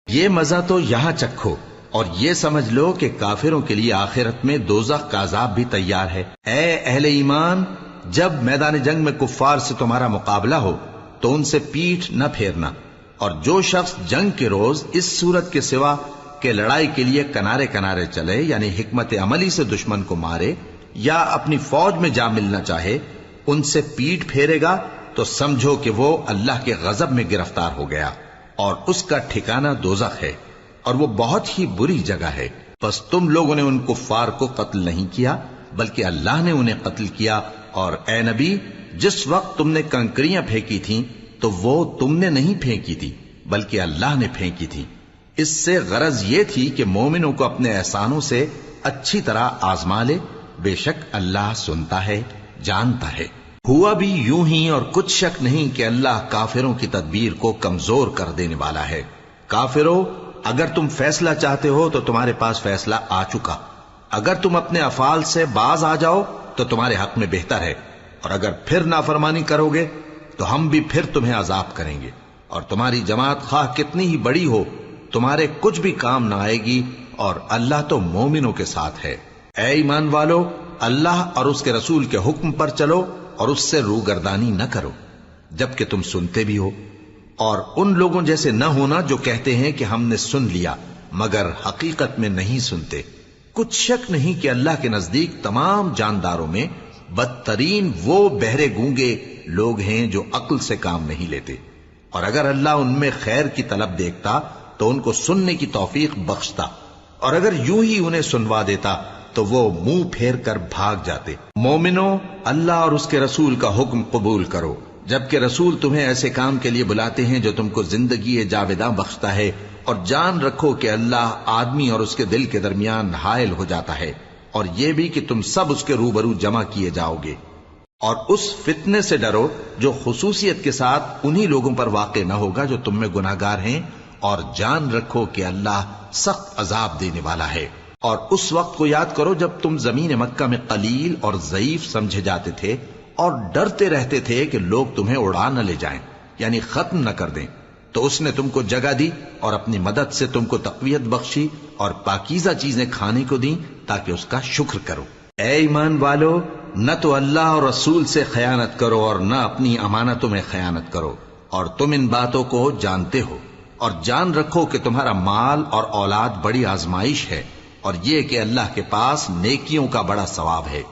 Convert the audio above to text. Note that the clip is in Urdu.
یہ مزہ تو یہاں چکھو اور یہ سمجھ لو کہ کافروں کے لیے آخرت میں دوزخ کا عذاب بھی تیار ہے۔ اے اہل ایمان، جب میدان جنگ میں کفار سے تمہارا مقابلہ ہو تو ان سے پیٹھ نہ پھیرنا، اور جو شخص جنگ کے روز اس صورت کے سوا کہ لڑائی کے لیے کنارے کنارے چلے، یعنی حکمت عملی سے دشمن کو مارے یا اپنی فوج میں جا ملنا چاہے، ان سے پیٹھ پھیرے گا تو سمجھو کہ وہ اللہ کے غضب میں گرفتار ہو گیا، اور اس کا ٹھکانہ دوزخ ہے، اور وہ بہت ہی بری جگہ ہے۔ بس تم لوگوں نے ان کفار کو قتل نہیں کیا بلکہ اللہ نے انہیں قتل کیا، اور اے نبی، جس وقت تم نے کنکریاں پھینکی تھیں تو وہ تم نے نہیں پھینکی تھی بلکہ اللہ نے پھینکی تھی۔ اس سے غرض یہ تھی کہ مومنوں کو اپنے احسانوں سے اچھی طرح آزما لے، بے شک اللہ سنتا ہے، جانتا ہے۔ ہوا بھی یوں ہی، اور کچھ شک نہیں کہ اللہ کافروں کی تدبیر کو کمزور کر دینے والا ہے۔ کافروں، اگر تم فیصلہ چاہتے ہو تو تمہارے پاس فیصلہ آ چکا، اگر تم اپنے افعال سے باز آ جاؤ تو تمہارے حق میں بہتر ہے، اور اگر پھر نافرمانی کرو گے تو ہم بھی پھر تمہیں عذاب کریں گے، اور تمہاری جماعت خواہ کتنی ہی بڑی ہو تمہارے کچھ بھی کام نہ آئے گی، اور اللہ تو مومنوں کے ساتھ ہے۔ اے ایمان والو، اللہ اور اس کے رسول کے حکم پر چلو اور اس سے روگردانی نہ کرو جبکہ تم سنتے بھی ہو، اور ان لوگوں جیسے نہ ہونا جو کہتے ہیں کہ ہم نے سن لیا مگر حقیقت میں نہیں سنتے۔ کچھ شک نہیں کہ اللہ کے نزدیک تمام جانداروں میں بدترین وہ بہرے گونگے لوگ ہیں جو عقل سے کام نہیں لیتے، اور اگر اللہ ان میں خیر کی طلب دیکھتا تو ان کو سننے کی توفیق بخشتا، اور اگر یوں ہی انہیں سنوا دیتا تو وہ منہ پھیر کر بھاگ جاتے۔ مومنوں، اللہ اور اس کے رسول کا حکم قبول کرو، جبکہ رسول تمہیں ایسے کام کے لیے بلاتے ہیں جو تم کو زندگی جاوداں بخشتا ہے، اور جان رکھو کہ اللہ آدمی اور اس کے دل کے درمیان حائل ہو جاتا ہے، اور یہ بھی کہ تم سب اس کے روبرو جمع کیے جاؤ گے۔ اور اس فتنے سے ڈرو جو خصوصیت کے ساتھ انہی لوگوں پر واقع نہ ہوگا جو تم میں گناہگار ہیں، اور جان رکھو کہ اللہ سخت عذاب دینے والا ہے۔ اور اس وقت کو یاد کرو جب تم زمین مکہ میں قلیل اور ضعیف سمجھے جاتے تھے اور ڈرتے رہتے تھے کہ لوگ تمہیں اڑا نہ لے جائیں، یعنی ختم نہ کر دیں، تو اس نے تم کو جگہ دی اور اپنی مدد سے تم کو تقویت بخشی اور پاکیزہ چیزیں کھانے کو دیں تاکہ اس کا شکر کرو۔ اے ایمان والو، نہ تو اللہ اور رسول سے خیانت کرو اور نہ اپنی امانتوں میں خیانت کرو، اور تم ان باتوں کو جانتے ہو، اور جان رکھو کہ تمہارا مال اور اولاد بڑی آزمائش ہے، اور یہ کہ اللہ کے پاس نیکیوں کا بڑا ثواب ہے۔